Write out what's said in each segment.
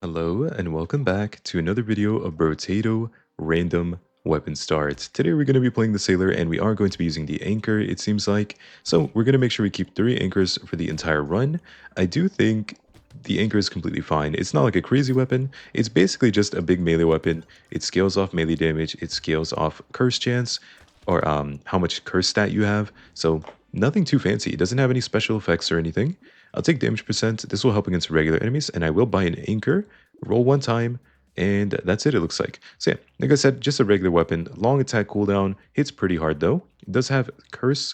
Hello and welcome back to another video of Brotato Random Weapon Starts. Today we're going to be playing the Sailor and we are going to be using the anchor, it seems like. So we're going to make sure we keep 3 anchors for the entire run. I do think the anchor is completely fine. It's not like a crazy weapon. It's basically just a big melee weapon. It scales off melee damage. It scales off curse chance or how much curse stat you have. So nothing too fancy. It doesn't have any special effects or anything. I'll take damage percent. This will help against regular enemies, and I will buy an anchor, roll one time, and that's it looks like. So yeah, like I said, just a regular weapon. Long attack cooldown, hits pretty hard though. It does have curse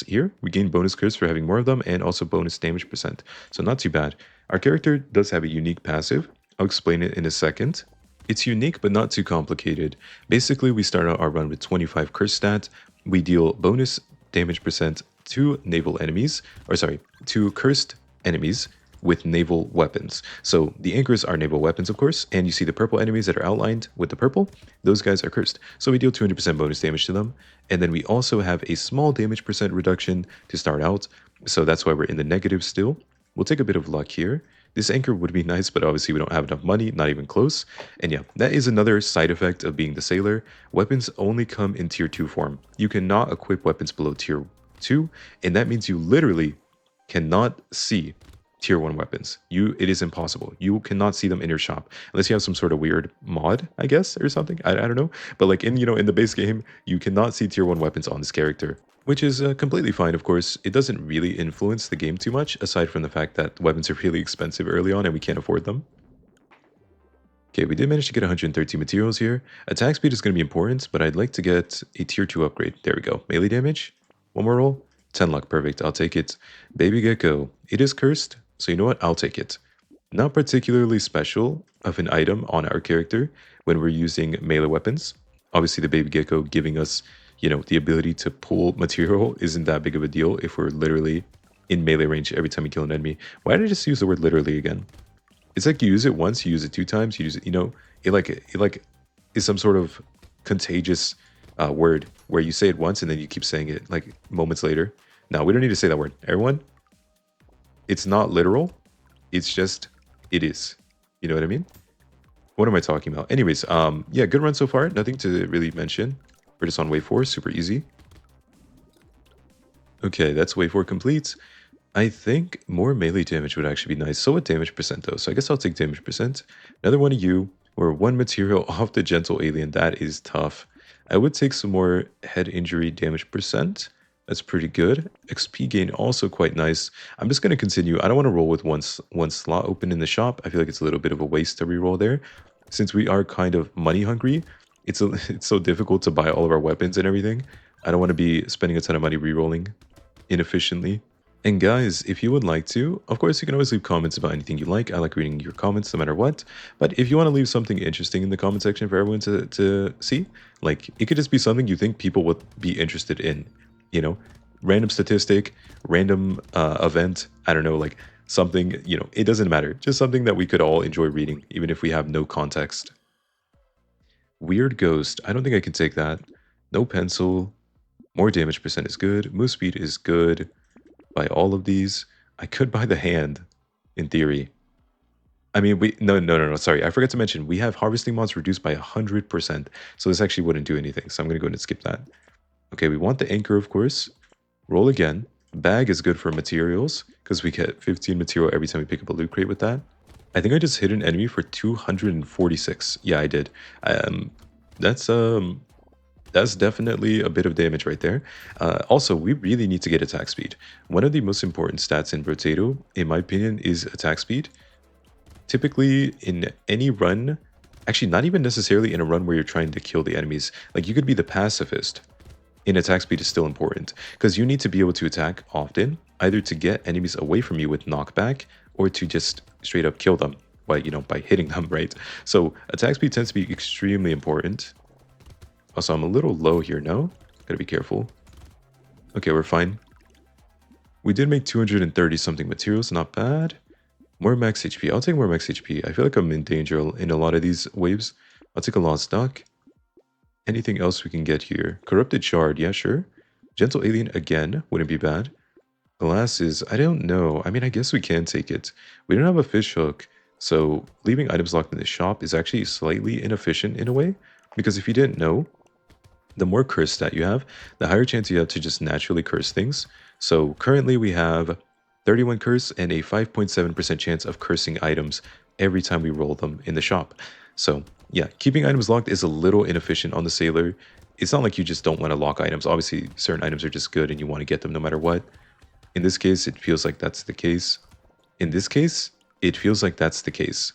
here. We gain bonus curse for having more of them, and also bonus damage percent. So not too bad. Our character does have a unique passive. I'll explain it in a second. It's unique but not too complicated. Basically, we start out our run with 25 curse stat. We deal bonus damage percent to naval enemies, or sorry, to cursed enemies with naval weapons. So the anchors are naval weapons, of course, and you see the purple enemies that are outlined with the purple, those guys are cursed. So we deal 200% bonus damage to them, and then we also have a small damage percent reduction to start out, so that's why we're in the negative still. We'll take a bit of luck here. This anchor would be nice, but obviously we don't have enough money, not even close. And yeah, that is another side effect of being the sailor. Weapons only come in tier 2 form. You cannot equip weapons below tier 2, and that means you literally cannot see tier 1 weapons. It is impossible. You cannot see them in your shop unless you have some sort of weird mod, I guess, or something. I don't know. But like in the base game, you cannot see tier 1 weapons on this character, which is completely fine, of course. It doesn't really influence the game too much, aside from the fact that weapons are really expensive early on and we can't afford them. Okay, we did manage to get 113 materials here. Attack speed is going to be important, but I'd like to get a tier 2 upgrade. There we go. Melee damage. One more roll. 10 luck. Perfect. I'll take it. Baby Gecko. It is cursed, so you know what? I'll take it. Not particularly special of an item on our character when we're using melee weapons. Obviously, the Baby Gecko giving us, the ability to pull material isn't that big of a deal if we're literally in melee range every time we kill an enemy. Why did I just use the word literally again? It's like you use it once, you use it 2 times, you use it, it is some sort of contagious word where you say it once and then you keep saying it like moments later. Now, we don't need to say that word. Everyone, it's not literal. It's just, it is. You know what I mean? What am I talking about? Anyways, yeah, good run so far. Nothing to really mention. We're just on wave 4, super easy. Okay, that's wave 4 complete. I think more melee damage would actually be nice. So what damage percent though? So I guess I'll take damage percent. Another one of you, or 1 material off the gentle alien. That is tough. I would take some more head injury damage percent. That's pretty good. XP gain also quite nice. I'm just going to continue. I don't want to roll with one slot open in the shop. I feel like it's a little bit of a waste to reroll there. Since we are kind of money hungry, it's so difficult to buy all of our weapons and everything. I don't want to be spending a ton of money rerolling inefficiently. And guys, if you would like to, of course, you can always leave comments about anything you like. I like reading your comments no matter what. But if you want to leave something interesting in the comment section for everyone to see, like it could just be something you think people would be interested in, random statistic, random event, I don't know, like something, it doesn't matter. Just something that we could all enjoy reading, even if we have no context. Weird Ghost. I don't think I can take that. No pencil. More damage percent is good. Move speed is good. Buy all of these. I could buy the hand, in theory. I mean, no, sorry. I forgot to mention, we have harvesting mods reduced by 100%, so this actually wouldn't do anything, so I'm going to go ahead and skip that. Okay, we want the anchor, of course. Roll again. Bag is good for materials, because we get 15 material every time we pick up a loot crate with that. I think I just hit an enemy for 246. Yeah, I did. That's definitely a bit of damage right there. Also, we really need to get attack speed. One of the most important stats in Brotato, in my opinion, is attack speed. Typically, in any run, actually not even necessarily in a run where you're trying to kill the enemies, like you could be the pacifist, and attack speed is still important, because you need to be able to attack often, either to get enemies away from you with knockback, or to just straight up kill them by, by hitting them, right? So attack speed tends to be extremely important. Also, I'm a little low here, no? Gotta be careful. Okay, we're fine. We did make 230 something materials, not bad. More max HP. I'll take more max HP. I feel like I'm in danger in a lot of these waves. I'll take a lost duck. Anything else we can get here? Corrupted shard, yeah, sure. Gentle alien again, wouldn't be bad. Glasses, I don't know. I mean, I guess we can take it. We don't have a fish hook. So leaving items locked in the shop is actually slightly inefficient in a way, because if you didn't know, the more curse stat you have, the higher chance you have to just naturally curse things. So currently we have 31 curse and a 5.7% chance of cursing items every time we roll them in the shop. So yeah, keeping items locked is a little inefficient on the Sailor. It's not like you just don't want to lock items. Obviously, certain items are just good and you want to get them no matter what. In this case, it feels like that's the case. In this case, it feels like that's the case.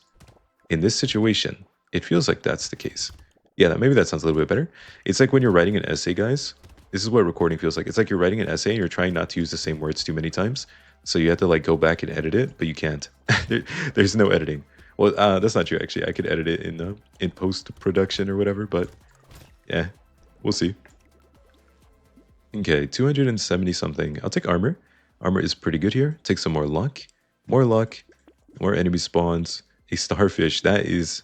In this situation, it feels like that's the case. Yeah, maybe that sounds a little bit better. It's like when you're writing an essay, guys. This is what recording feels like. It's like you're writing an essay and you're trying not to use the same words too many times. So you have to like go back and edit it, but you can't. There's no editing. Well, that's not true actually. I could edit it in post production or whatever, but yeah, we'll see. Okay, 270 something. I'll take armor. Armor is pretty good here. Take some more luck. More luck. More enemy spawns. A starfish. That is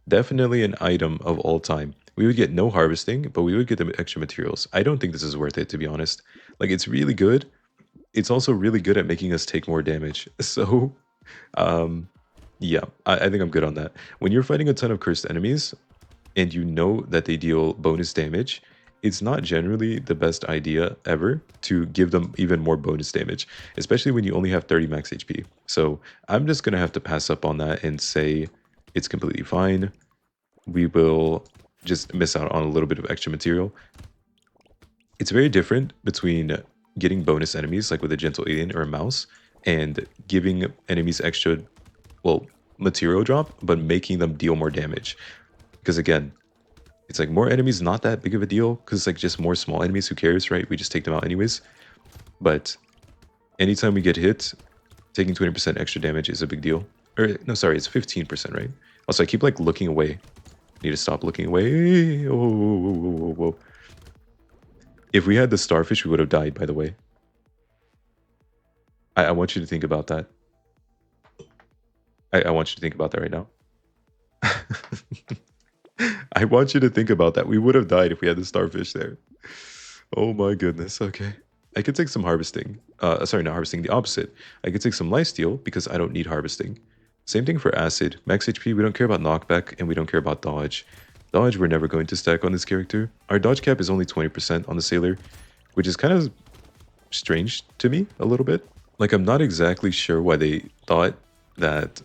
definitely an item of all time. We would get no harvesting, but we would get the extra materials. I don't think this is worth it, to be honest. Like, it's really good. It's also really good at making us take more damage. So, um, yeah, I think I'm good on that. When you're fighting a ton of cursed enemies, and you know that they deal bonus damage, it's not generally the best idea ever to give them even more bonus damage, especially when you only have 30 max HP. So I'm just going to have to pass up on that and say it's completely fine. We will just miss out on a little bit of extra material. It's very different between getting bonus enemies, like with a gentle alien or a mouse, and giving enemies extra, well, material drop, but making them deal more damage. Because again, it's like more enemies, not that big of a deal, because it's like just more small enemies, who cares, right? We just take them out anyways. But anytime we get hit, taking 20% extra damage is a big deal. Or, no, sorry, it's 15%, right? Also, I keep like looking away. Need to stop looking away. Oh, whoa, whoa, whoa, whoa, whoa. If we had the starfish, we would have died, by the way. I want you to think about that. I want you to think about that right now. I want you to think about that. We would have died if we had the starfish there. Oh my goodness. Okay. I could take some harvesting. Sorry, not harvesting, the opposite. I could take some lifesteal because I don't need harvesting. Same thing for acid. Max HP, we don't care about knockback, and we don't care about dodge. Dodge, we're never going to stack on this character. Our dodge cap is only 20% on the Sailor, which is kind of strange to me a little bit. Like, I'm not exactly sure why they thought that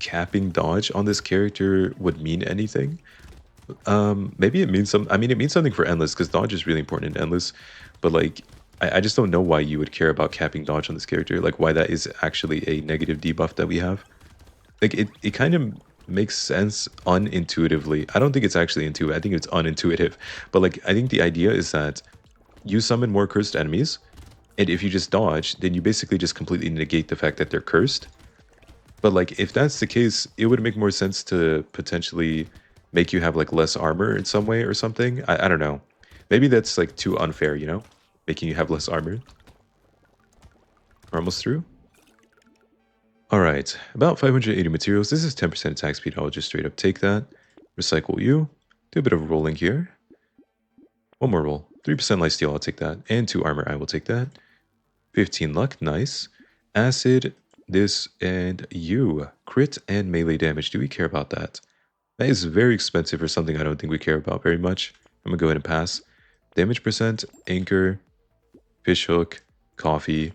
capping dodge on this character would mean anything. Maybe it means some. I mean, it means something for endless because dodge is really important in endless. But like, I just don't know why you would care about capping dodge on this character. Like, why that is actually a negative debuff that we have. Like, it kind of makes sense unintuitively. I don't think it's actually intuitive. I think it's unintuitive. But like, I think the idea is that you summon more cursed enemies, and if you just dodge, then you basically just completely negate the fact that they're cursed. But like, if that's the case, it would make more sense to potentially make you have like less armor in some way or something. I don't know. Maybe that's like too unfair, you know? Making you have less armor. We're almost through. All right, about 580 materials. This is 10% attack speed. I'll just straight up take that. Recycle you. Do a bit of rolling here. One more roll. 3% lifesteal, I'll take that. And 2 armor, I will take that. 15 luck, nice. Acid, this, and you. Crit and melee damage. Do we care about that? That is very expensive for something I don't think we care about very much. I'm going to go ahead and pass. Damage percent, anchor, fishhook, coffee.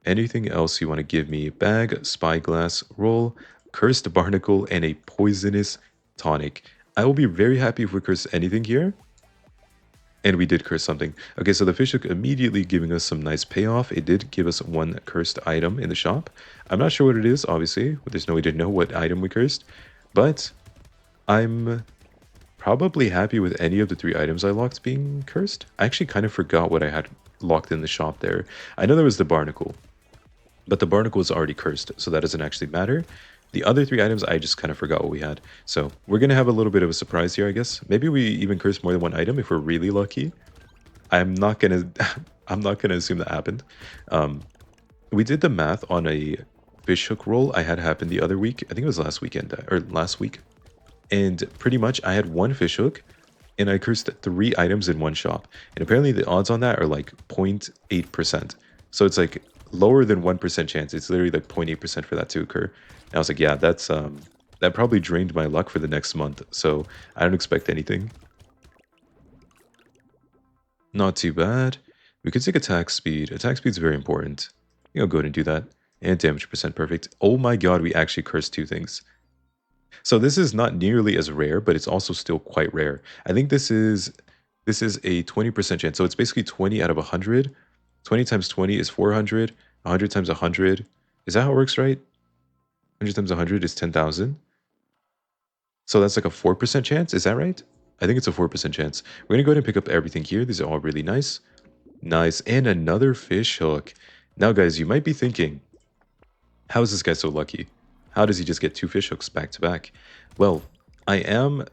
Anything else you want to give me? Bag, spyglass, roll, cursed barnacle, and a poisonous tonic. I will be very happy if we curse anything here. And we did curse something. Okay, so the fishhook immediately giving us some nice payoff. It did give us one cursed item in the shop. I'm not sure what it is, obviously. There's no way to know what item we cursed. But I'm probably happy with any of the 3 items I locked being cursed. I actually kind of forgot what I had locked in the shop there. I know there was the barnacle, but the barnacle is already cursed, so that doesn't actually matter. The other 3 items, I just kind of forgot what we had. So we're going to have a little bit of a surprise here, I guess. Maybe we even curse more than 1 item if we're really lucky. I'm not going to I'm not going to assume that happened. We did the math on a fishhook roll I had happen the other week. I think it was last weekend or last week. And pretty much I had 1 fishhook and I cursed 3 items in 1 shop. And apparently the odds on that are like 0.8%. So it's like lower than 1% chance. It's literally like 0.8% for that to occur. And I was like, yeah, that's that probably drained my luck for the next month. So I don't expect anything. Not too bad. We could take attack speed. Attack speed is very important. I'll go ahead and do that. And damage percent perfect. Oh my god, we actually cursed two things. So this is not nearly as rare, but it's also still quite rare. I think this is a 20% chance. So it's basically 20 out of 100. 20 times 20 is 400. 100 times 100. Is that how it works, right? 100 times 100 is 10,000. So that's like a 4% chance. Is that right? I think it's a 4% chance. We're going to go ahead and pick up everything here. These are all really nice. Nice. And another fish hook. Now, guys, you might be thinking, how is this guy so lucky? How does he just get two fish hooks back to back? Well, I am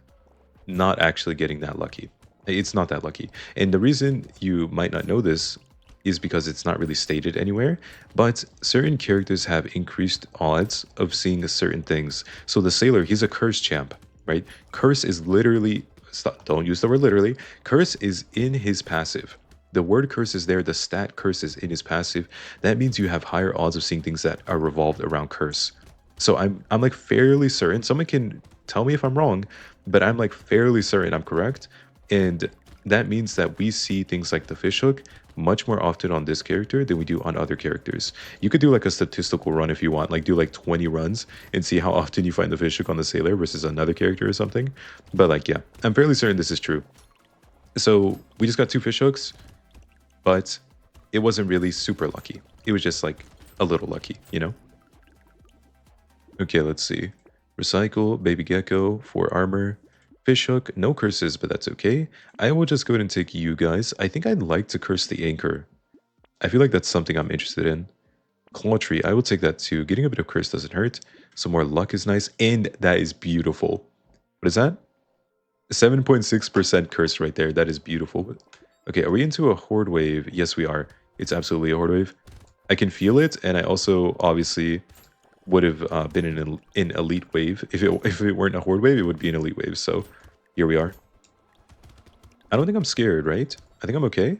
not actually getting that lucky. It's not that lucky. And the reason you might not know this is because it's not really stated anywhere, but certain characters have increased odds of seeing certain things. So the sailor, he's a curse champ, right? Curse is literally, stop, don't use the word literally. Curse is in his passive. The word curse is there, the stat curse is in his passive. That means you have higher odds of seeing things that are revolved around curse. So I'm like fairly certain, someone can tell me if I'm wrong, but I'm like fairly certain I'm correct. And that means that we see things like the fishhook much more often on this character than we do on other characters. You could do like a statistical run if you want, like do like 20 runs and see how often you find the fishhook on the sailor versus another character or something. But like, yeah, I'm fairly certain this is true. So we just got two fishhooks, but it wasn't really super lucky. It was just like a little lucky, you know? Okay, let's see. Recycle, baby gecko, 4 armor. Fishhook, no curses, but that's okay. I will just go ahead and take you guys. I think I'd like to curse the anchor. I feel like that's something I'm interested in. Claw tree, I will take that too. Getting a bit of curse doesn't hurt. Some more luck is nice, and that is beautiful. What is that? 7.6% curse right there. That is beautiful. Okay, are we into a horde wave? Yes, we are. It's absolutely a horde wave. I can feel it, and I also obviously would have been in an elite wave. If it weren't a horde wave, it would be an elite wave. So here we are. I don't think I'm scared, right? I think I'm okay.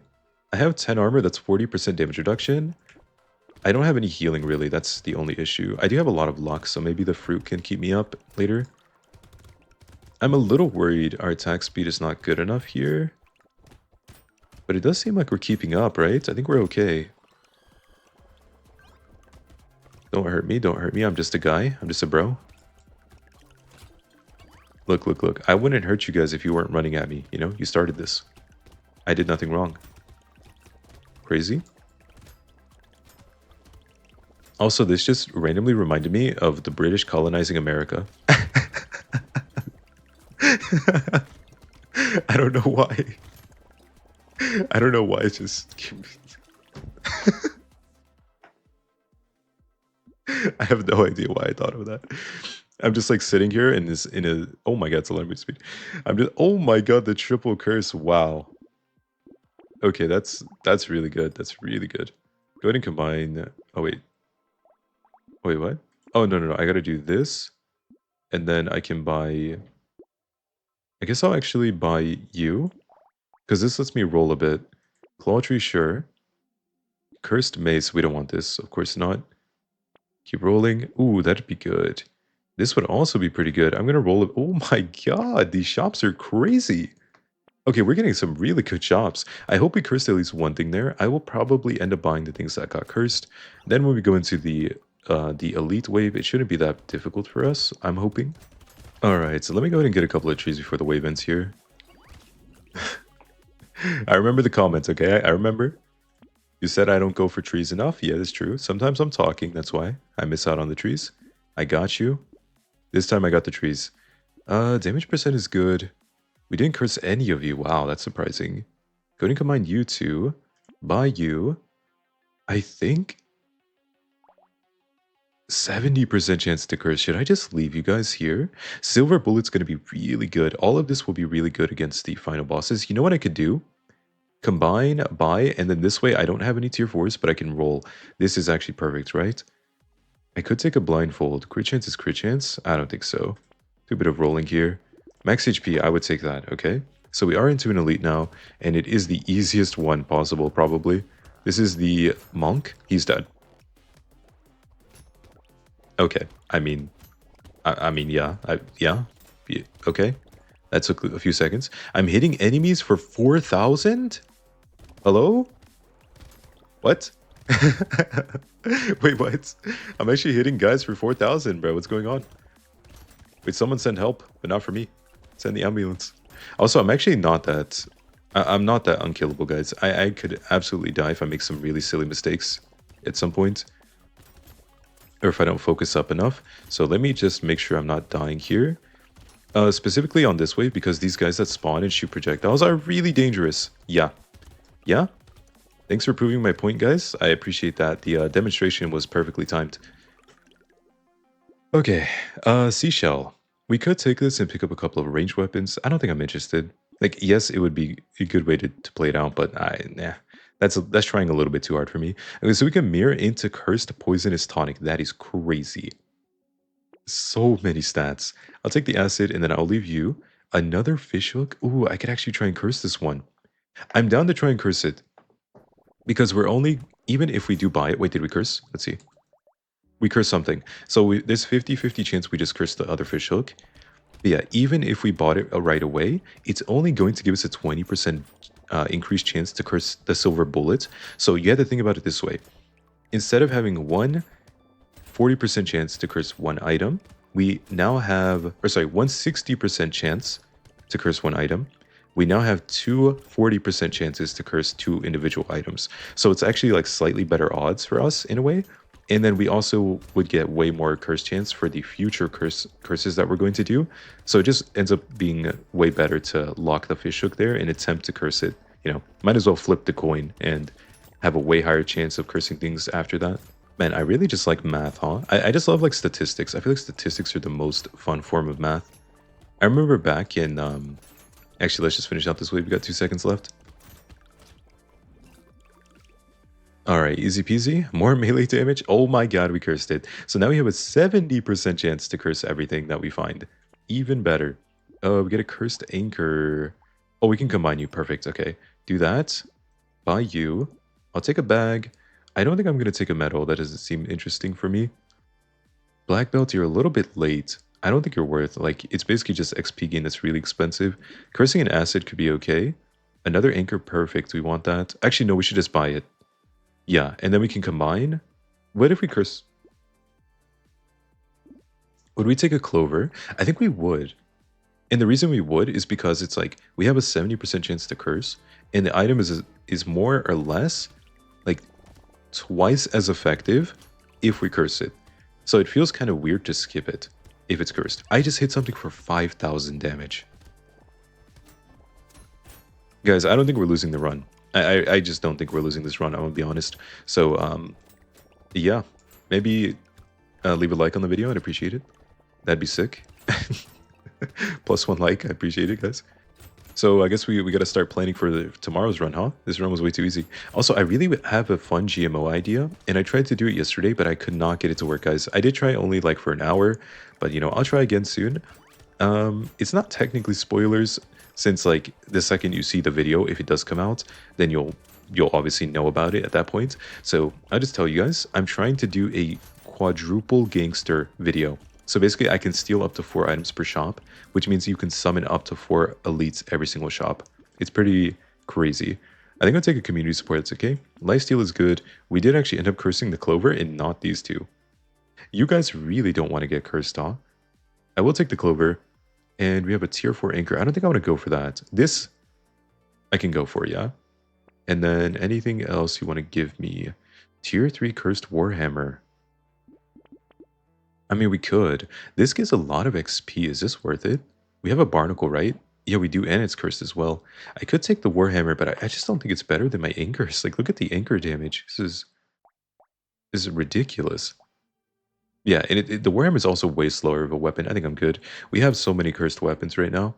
I have 10 armor. That's 40% damage reduction. I don't have any healing, really. That's the only issue. I do have a lot of luck, so maybe the fruit can keep me up later. I'm a little worried our attack speed is not good enough here. But it does seem like we're keeping up, right? I think we're okay. Don't hurt me, don't hurt me. I'm just a guy. I'm just a bro. Look, look, look. I wouldn't hurt you guys if you weren't running at me. You know, you started this. I did nothing wrong. Crazy. Also, this just randomly reminded me of the British colonizing America. I don't know why. I don't know why it's just... I have no idea why I thought of that. I'm just like sitting here in this oh my god, it's alarm speed. I'm just, oh my god, the triple curse. Wow. Okay, that's really good. That's really good. Go ahead and combine. Oh wait. Wait, what? Oh no. I gotta do this. And then I can buy, I guess I'll actually buy you. Because this lets me roll a bit. Claw tree, sure. Cursed mace, we don't want this, of course not. Keep rolling. Ooh, that'd be good. This would also be pretty good. I'm gonna roll it. Oh my god, these shops are crazy. Okay, we're getting some really good shops. I hope we cursed at least one thing there. I will probably end up buying the things that got cursed. Then when we go into the elite wave, it shouldn't be that difficult for us, I'm hoping. Alright, so let me go ahead and get a couple of trees before the wave ends here. I remember the comments, okay? I remember. You said I don't go for trees enough. Yeah, that's true. Sometimes I'm talking. That's why I miss out on the trees. I got you. This time I got the trees. Damage percent is good. We didn't curse any of you. Wow, that's surprising. Go ahead and combine you two. Buy you. I think 70% chance to curse. Should I just leave you guys here? Silver Bullet's going to be really good. All of this will be really good against the final bosses. You know what I could do? Combine, buy, and then this way I don't have any tier 4s, but I can roll. This is actually perfect, right? I could take a blindfold. Crit chance is crit chance? I don't think so. Do a bit of rolling here. Max HP, I would take that, okay? So we are into an elite now, and it is the easiest one possible, probably. This is the monk. He's dead. Okay. Yeah. Yeah. Okay. That took a few seconds. I'm hitting enemies for 4,000? Hello? What? Wait, what? I'm actually hitting guys for 4,000, bro. What's going on? Wait, someone send help, but not for me. Send the ambulance. Also, I'm actually not that... I'm not that unkillable, guys. I could absolutely die if I make some really silly mistakes at some point. Or if I don't focus up enough. So let me just make sure I'm not dying here. Specifically on this wave, because these guys that spawn and shoot projectiles are really dangerous. Yeah. Yeah? Thanks for proving my point, guys. I appreciate that. The demonstration was perfectly timed. Okay, Seashell. We could take this and pick up a couple of ranged weapons. I don't think I'm interested. Like, yes, it would be a good way to play it out, but nah. That's trying a little bit too hard for me. Okay, so we can mirror into Cursed Poisonous Tonic. That is crazy. So many stats. I'll take the acid and then I'll leave you. Another fish hook? Ooh, I could actually try and curse this one. I'm down to try and curse it. Because we're only, even if we do buy it, wait, did we curse? Let's see. We curse something. So there's 50-50 chance we just curse the other fish hook. But yeah, even if we bought it right away, it's only going to give us a 20% increased chance to curse the silver bullet. So you have to think about it this way. Instead of having one 40% chance to curse one item, we now have, or sorry, 160% chance to curse one item. We now have two 40% chances to curse two individual items. So it's actually like slightly better odds for us in a way. And then we also would get way more curse chance for the future curses that we're going to do. So it just ends up being way better to lock the fish hook there and attempt to curse it. You know, might as well flip the coin and have a way higher chance of cursing things after that. Man, I really just like math, huh? I just love like statistics. I feel like statistics are the most fun form of math. I remember back in, actually, let's just finish out this wave. We got 2 seconds left. All right, easy peasy. More melee damage. Oh my god, we cursed it. So now we have a 70% chance to curse everything that we find. Even better. Oh, we get a cursed anchor. Oh, we can combine you. Perfect. Okay, do that. Buy you. I'll take a bag. I don't think I'm going to take a medal. That doesn't seem interesting for me. Black belt, you're a little bit late. I don't think you're worth, like, it's basically just XP gain that's really expensive. Cursing an acid could be okay. Another anchor, perfect. We want that. Actually, no, we should just buy it. Yeah, and then we can combine. What if we curse? Would we take a clover? I think we would. And the reason we would is because it's like we have a 70% chance to curse, and the item is more or less like twice as effective if we curse it. So it feels kind of weird to skip it if it's cursed. I just hit something for 5,000 damage. Guys, I don't think we're losing the run. I just don't think we're losing this run, I'm gonna be honest. So, yeah, maybe leave a like on the video, I'd appreciate it. That'd be sick. +1 like, I appreciate it, guys. So I guess we got to start planning for tomorrow's run, huh? This run was way too easy. Also, I really have a fun GMO idea, and I tried to do it yesterday, but I could not get it to work, guys. I did try only like for an hour, but you know, I'll try again soon. It's not technically spoilers, since like the second you see the video, if it does come out, then you'll obviously know about it at that point. So I'll just tell you guys, I'm trying to do a quadruple gangster video. So basically I can steal up to 4 items per shop, which means you can summon up to 4 elites every single shop. It's pretty crazy. I think I'll take a community support, that's okay. Lifesteal is good. We did actually end up cursing the clover and not these two. You guys really don't want to get cursed, huh? I will take the clover. And we have a tier 4 anchor. I don't think I want to go for that. This, I can go for, yeah? And then anything else you want to give me? Tier 3 Cursed Warhammer. I mean, we could. This gives a lot of XP. Is this worth it? We have a Barnacle, right? Yeah, we do, and it's cursed as well. I could take the Warhammer, but I just don't think it's better than my anchors. Like, look at the anchor damage. This is ridiculous. Yeah, and the Warhammer is also way slower of a weapon. I think I'm good. We have so many cursed weapons right now.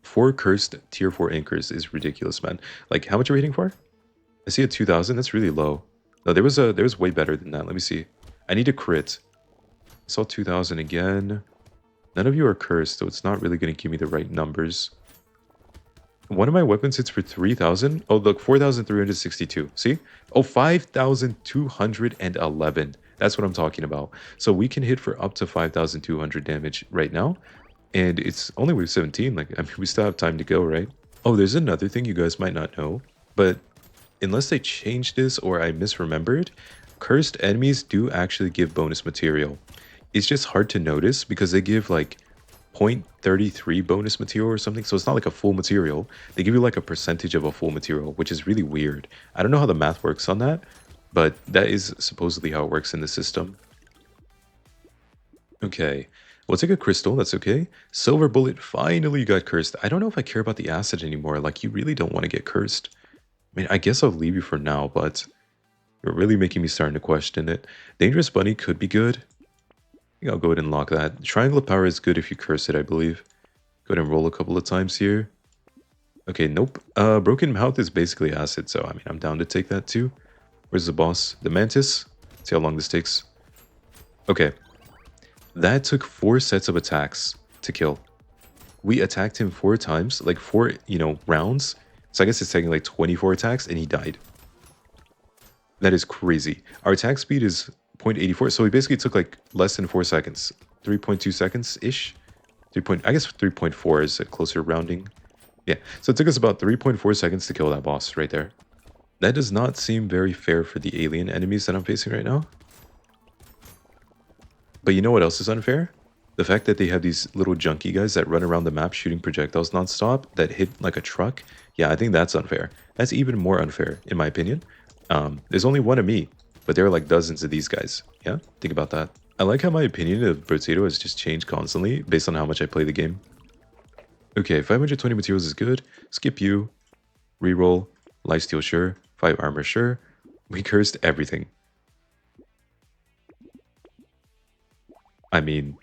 4 cursed tier 4 anchors is ridiculous, man. Like, how much are we hitting for? I see a 2,000. That's really low. No, there was way better than that. Let me see. I need a crit. I saw 2,000 again. None of you are cursed, so it's not really going to give me the right numbers. One of my weapons hits for 3,000. Oh, look, 4,362. See? Oh, 5,211. That's what I'm talking about. So we can hit for up to 5,200 damage right now, and it's only wave 17. Like, I mean, we still have time to go, right? Oh, there's another thing you guys might not know, but unless they changed this or I misremembered, cursed enemies do actually give bonus material. It's just hard to notice because they give like 0.33 bonus material or something. So it's not like a full material. They give you like a percentage of a full material, which is really weird. I don't know how the math works on that, but that is supposedly how it works in the system. Okay, we'll take a crystal, that's okay. Silver bullet finally got cursed. I don't know if I care about the acid anymore. Like, you really don't want to get cursed. I mean, I guess I'll leave you for now, but you're really making me starting to question it. Dangerous bunny could be good. I think I'll go ahead and lock that. Triangle of power is good if you curse it, I believe. Go ahead and roll a couple of times here. Okay, nope. Broken mouth is basically acid, so I mean, I'm down to take that too. Where's the boss? The mantis? See how long this takes. Okay, that took 4 sets of attacks to kill. We attacked him 4 times, like 4, rounds. So I guess it's taking like 24 attacks, and he died. That is crazy. Our attack speed is 0.84, so we basically took like less than 4 seconds. 3.2 seconds-ish? I guess 3.4 is a closer rounding. Yeah, so it took us about 3.4 seconds to kill that boss right there. That does not seem very fair for the alien enemies that I'm facing right now. But you know what else is unfair? The fact that they have these little junky guys that run around the map shooting projectiles nonstop that hit like a truck. Yeah, I think that's unfair. That's even more unfair, in my opinion. There's only one of me, but there are like dozens of these guys. Yeah, think about that. I like how my opinion of Potato has just changed constantly based on how much I play the game. Okay, 520 materials is good. Skip you. Reroll. Lifesteal sure. 5 armor sure. We cursed everything. I mean,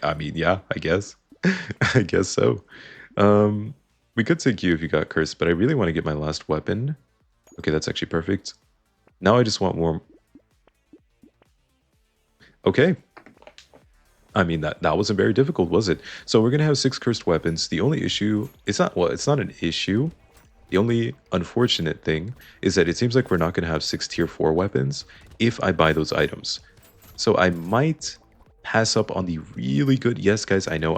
I mean, yeah, I guess. I guess so. We could take you if you got cursed, but I really want to get my last weapon. Okay, that's actually perfect. Now I just want more. Okay. I mean, that wasn't very difficult, was it? So we're gonna have 6 cursed weapons. The only issue, it's not an issue. The only unfortunate thing is that it seems like we're not gonna have 6 tier 4 weapons if I buy those items. So I might pass up on the really good, yes guys, I know,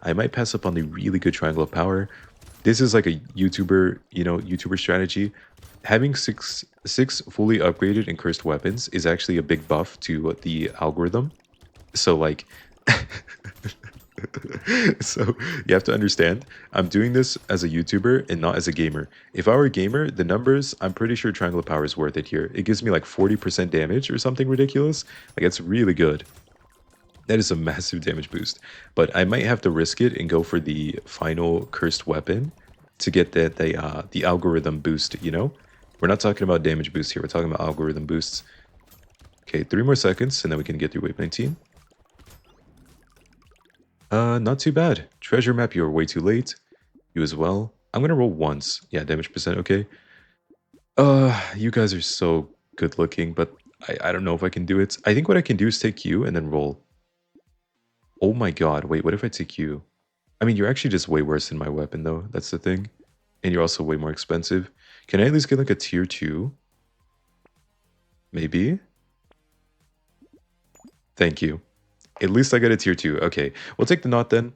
I might pass up on the really good Triangle of Power. This is like a YouTuber, YouTuber strategy. Having six fully upgraded and cursed weapons is actually a big buff to the algorithm. So like, so you have to understand, I'm doing this as a YouTuber and not as a gamer. If I were a gamer, the numbers, I'm pretty sure Triangle of Power is worth it here. It gives me like 40% damage or something ridiculous. Like, it's really good. That is a massive damage boost. But I might have to risk it and go for the final cursed weapon to get the algorithm boost, We're not talking about damage boost here. We're talking about algorithm boosts. Okay, 3 more seconds, and then we can get through wave 19. Not too bad. Treasure map, you're way too late. You as well. I'm gonna roll once. Yeah, damage percent, okay. You guys are so good looking, but I don't know if I can do it. I think what I can do is take you and then roll. Oh my god, wait, what if I take you? I mean, you're actually just way worse than my weapon, though. That's the thing. And you're also way more expensive. Can I at least get like a tier 2? Maybe? Thank you. At least I got a tier 2. Okay, we'll take the knot then.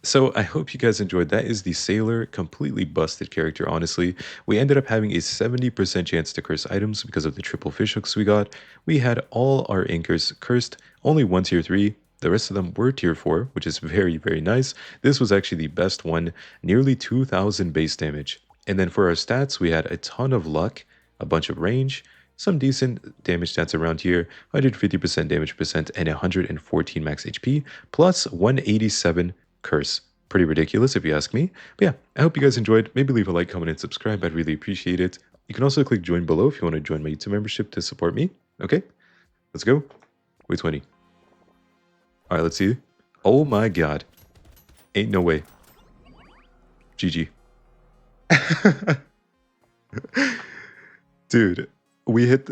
So I hope you guys enjoyed. That is the Sailor, completely busted character, honestly. We ended up having a 70% chance to curse items because of the triple fishhooks we got. We had all our anchors cursed, only one tier 3. The rest of them were tier 4, which is very, very nice. This was actually the best one, nearly 2,000 base damage. And then for our stats, we had a ton of luck, a bunch of range, some decent damage stats around here, 150% damage percent, and 114 max HP, plus 187 curse. Pretty ridiculous if you ask me. But yeah, I hope you guys enjoyed. Maybe leave a like, comment, and subscribe. I'd really appreciate it. You can also click join below if you want to join my YouTube membership to support me. Okay, let's go. Wait 20. All right, let's see. Oh my god. Ain't no way. GG. Dude, we hit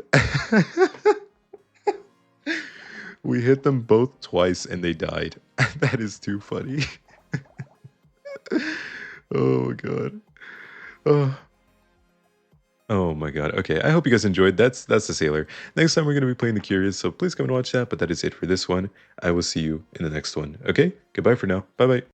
we hit them both twice and they died. That is too funny. Oh my god. Oh. Oh my god. Okay, I hope you guys enjoyed. That's the sailor. Next time we're gonna be playing the curious, so please come and watch that. But that is it for this one. I will see you in the next one. Okay? Goodbye for now. Bye bye.